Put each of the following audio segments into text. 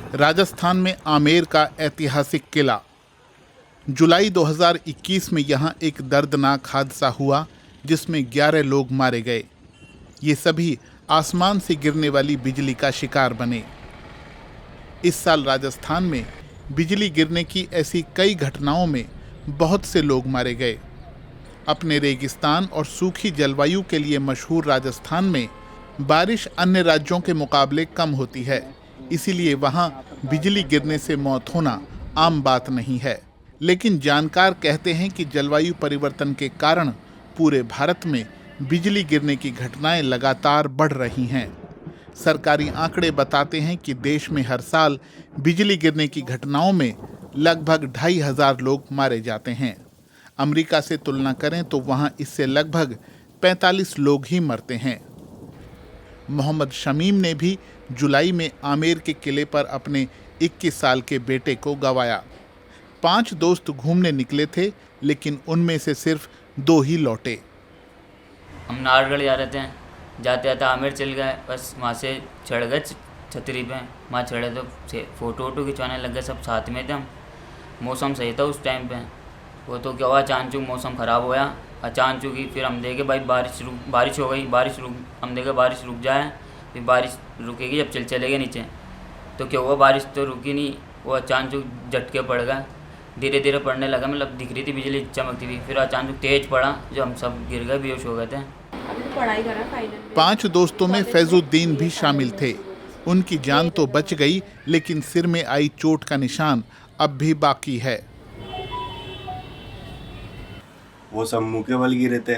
राजस्थान में आमेर का ऐतिहासिक किला। जुलाई 2021 में यहां एक दर्दनाक हादसा हुआ जिसमें 11 लोग मारे गए। ये सभी आसमान से गिरने वाली बिजली का शिकार बने। इस साल राजस्थान में बिजली गिरने की ऐसी कई घटनाओं में बहुत से लोग मारे गए। अपने रेगिस्तान और सूखी जलवायु के लिए मशहूर राजस्थान में बारिश अन्य राज्यों के मुकाबले कम होती है, इसीलिए वहां बिजली गिरने से मौत होना आम बात नहीं है। लेकिन जानकार कहते हैं कि जलवायु परिवर्तन के कारण पूरे भारत में बिजली गिरने की घटनाएं लगातार बढ़ रही हैं। सरकारी आंकड़े बताते हैं कि देश में हर साल बिजली गिरने की घटनाओं में लगभग 2,500 लोग मारे जाते हैं। अमेरिका से तुलना करें तो वहां इससे लगभग 45 लोग ही मरते हैं। मोहम्मद शमीम ने भी जुलाई में आमेर के किले पर अपने 21 साल के बेटे को गंवाया। 5 दोस्त घूमने निकले थे, लेकिन उनमें से सिर्फ 2 ही लौटे। हम नाहरगढ़ जा रहे थे, जाते जाते आमेर चल गए। बस वहाँ से चढ़ गए छतरी पे, वहाँ चढ़े तो फ़ोटो वोटो खिंचवाने लग गए, सब साथ में थे हम। मौसम सही था उस टाइम पे। वो तो क्या हुआ, अचानक मौसम ख़राब होया, अचानक ही फिर हम देखे भाई बारिश हो गई, हम देखे बारिश रुक जाए, फिर बारिश रुकेगी जब चले गए नीचे। तो क्या हुआ, बारिश तो रुकी नहीं, वो अचानक झटके पड़ गए, धीरे धीरे पड़ने लगा, मतलब दिख रही थी बिजली चमकती हुई, फिर अचानक तेज पड़ा जो हम सब गिर गए, बेहोश हो गए थे। पढ़ाई करा फाइनल। 5 दोस्तों में फैजुद्दीन भी शामिल थे। उनकी जान तो बच गई, लेकिन सिर में आई चोट का निशान अब भी बाकी है। वो सब मुंह के बल गिरे थे,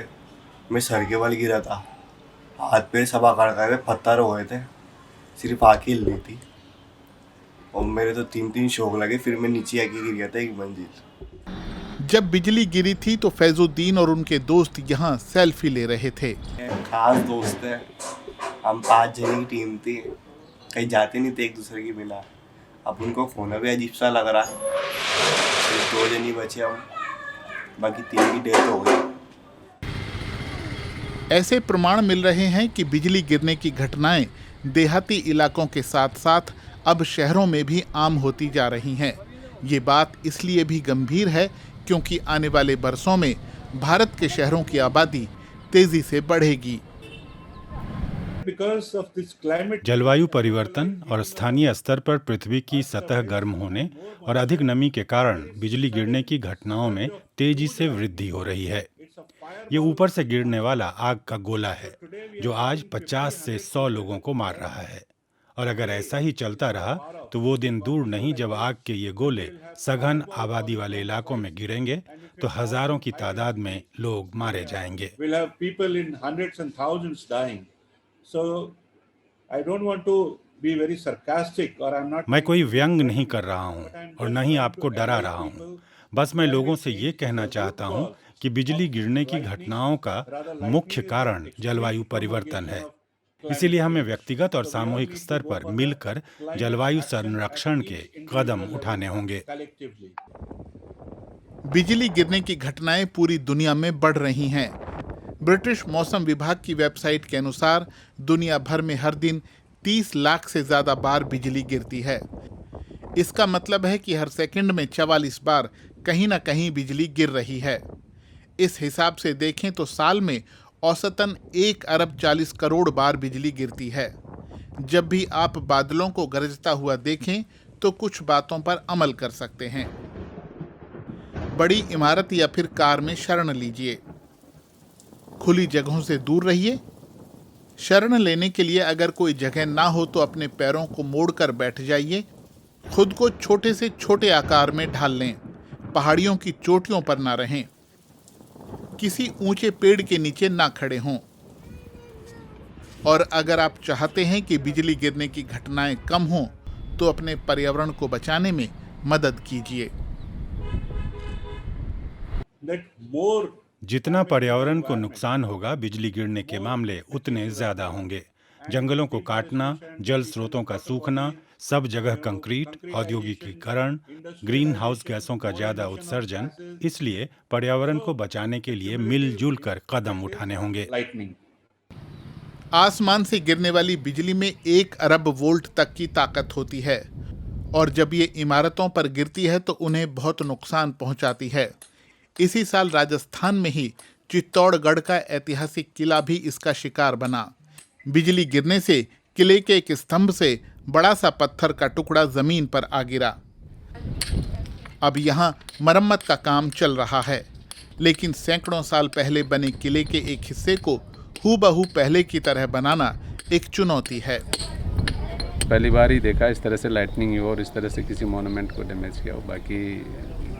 मैं सर के बल गिरा था। हाथ पैर सब आकार गए, पत्थर हो गए थे, सिर्फ आँख ही हिल रही थी और मेरे तो 3 शौक लगे। फिर मैं नीचे आके गिर गया था 1 मंजिल। जब बिजली गिरी थी तो फैजुद्दीन और उनके दोस्त यहाँ सेल्फी ले रहे थे। खास दोस्त है, हम 5 जने की टीम थी, कहीं जाते नहीं थे एक दूसरे के बिना। अब उनको खोना भी अजीब सा लग रहा है। सिर्फ 2 जन ही बचे हम, बाकी 3 की डेथ हो गई। ऐसे प्रमाण मिल रहे हैं कि बिजली गिरने की घटनाएं देहाती इलाकों के साथ साथ अब शहरों में भी आम होती जा रही हैं। ये बात इसलिए भी गंभीर है क्योंकि आने वाले बरसों में भारत के शहरों की आबादी तेजी से बढ़ेगी। जलवायु परिवर्तन और स्थानीय स्तर पर पृथ्वी की सतह गर्म होने और अधिक नमी के कारण बिजली गिरने की घटनाओं में तेजी से वृद्धि हो रही है। ये ऊपर से गिरने वाला आग का गोला है जो आज 50 से 100 लोगों को मार रहा है, और अगर ऐसा ही चलता रहा तो वो दिन दूर नहीं जब आग के ये गोले सघन आबादी वाले इलाकों में गिरेंगे तो हजारों की तादाद में लोग मारे जाएंगे। मैं कोई व्यंग नहीं कर रहा हूँ और न ही आपको डरा रहा हूँ। बस मैं लोगों से ये कहना चाहता हूँ कि बिजली गिरने की घटनाओं का मुख्य कारण जलवायु परिवर्तन है। इसीलिए हमें व्यक्तिगत और सामूहिक स्तर पर मिलकर जलवायु संरक्षण के कदम उठाने होंगे। बिजली गिरने की घटनाएं पूरी दुनिया में बढ़ रही हैं। ब्रिटिश मौसम विभाग की वेबसाइट के अनुसार दुनिया भर में हर दिन 30 लाख से ज्यादा बार बिजली गिरती है। इसका मतलब है कि हर सेकंड में 44 बार कहीं ना कहीं बिजली गिर रही है। इस हिसाब से देखें तो साल में औसतन 1 अरब 40 करोड़ बार बिजली गिरती है। जब भी आप बादलों को गरजता हुआ देखें तो कुछ बातों पर अमल कर सकते हैं। बड़ी इमारत या फिर कार में शरण लीजिए। खुली जगहों से दूर रहिए। शरण लेने के लिए अगर कोई जगह ना हो तो अपने पैरों को मोड़कर बैठ जाइए। खुद को छोटे से छोटे आकार में ढाल लें। पहाड़ियों की चोटियों पर ना रहें। किसी ऊंचे पेड़ के नीचे ना खड़े हों। और अगर आप चाहते हैं कि बिजली गिरने की घटनाएं कम हों तो अपने पर्यावरण को बचाने में मदद कीजिए। जितना पर्यावरण को नुकसान होगा, बिजली गिरने के मामले उतने ज्यादा होंगे। जंगलों को काटना, जल स्रोतों का सूखना, सब जगह कंक्रीट, औद्योगिकीकरण, ग्रीन हाउस गैसों का ज्यादा उत्सर्जन। इसलिए पर्यावरण को बचाने के लिए मिलजुल कर कदम उठाने होंगे। आसमान से गिरने वाली बिजली में 1 अरब वोल्ट तक की ताकत होती है और जब ये इमारतों पर गिरती है तो उन्हें बहुत नुकसान पहुंचाती है। इसी साल राजस्थान में ही चित्तौड़गढ़ का ऐतिहासिक किला भी इसका शिकार बना। बिजली गिरने से किले के एक स्तंभ से बड़ा सा पत्थर का टुकड़ा जमीन पर आ गिरा। अब यहाँ मरम्मत का काम चल रहा है, लेकिन सैकड़ों साल पहले बने किले के एक हिस्से को हूबहू पहले की तरह बनाना एक चुनौती है। पहली बार ही देखा इस तरह से लाइटनिंग हुई और इस तरह से किसी मॉन्यूमेंट को डैमेज किया हो। बाकी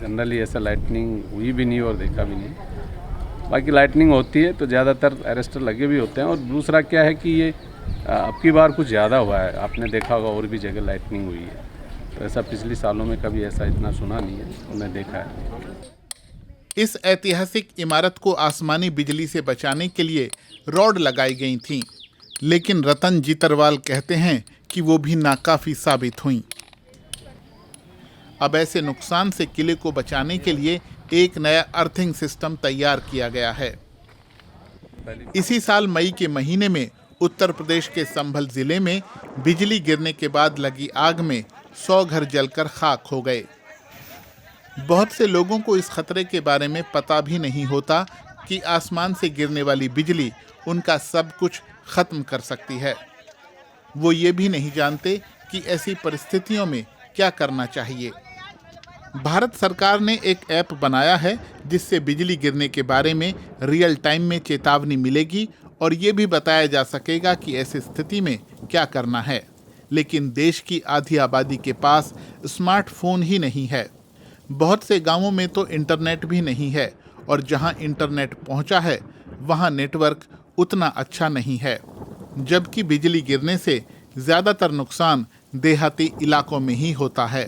जनरली ऐसा लाइटनिंग हुई भी नहीं और देखा भी नहीं। बाकी लाइटनिंग होती है तो ज़्यादातर अरेस्टर लगे भी होते हैं। और दूसरा क्या है कि ये अब की बार कुछ ज़्यादा हुआ है। आपने देखा होगा और भी जगह लाइटनिंग हुई है, तो ऐसा पिछले सालों में कभी ऐसा इतना सुना नहीं है, उन्हें देखा है। इस ऐतिहासिक इमारत को आसमानी बिजली से बचाने के लिए रॉड लगाई गई थीं, लेकिन रतन जीतरवाल कहते हैं कि वो भी नाकाफी साबित हुई। अब ऐसे नुकसान से किले को बचाने के लिए एक नया अर्थिंग सिस्टम तैयार किया गया है। इसी साल मई के महीने में उत्तर प्रदेश के संभल जिले में बिजली गिरने के बाद लगी आग में 100 घर जलकर खाक हो गए। बहुत से लोगों को इस खतरे के बारे में पता भी नहीं होता कि आसमान से गिरने वाली बिजली उनका सब कुछ खत्म कर सकती है। वो ये भी नहीं जानते कि ऐसी परिस्थितियों में क्या करना चाहिए। भारत सरकार ने एक ऐप बनाया है जिससे बिजली गिरने के बारे में रियल टाइम में चेतावनी मिलेगी और ये भी बताया जा सकेगा कि ऐसी स्थिति में क्या करना है। लेकिन देश की आधी आबादी के पास स्मार्टफोन ही नहीं है। बहुत से गांवों में तो इंटरनेट भी नहीं है और जहां इंटरनेट पहुंचा है वहां नेटवर्क उतना अच्छा नहीं है। जबकि बिजली गिरने से ज़्यादातर नुकसान देहाती इलाकों में ही होता है।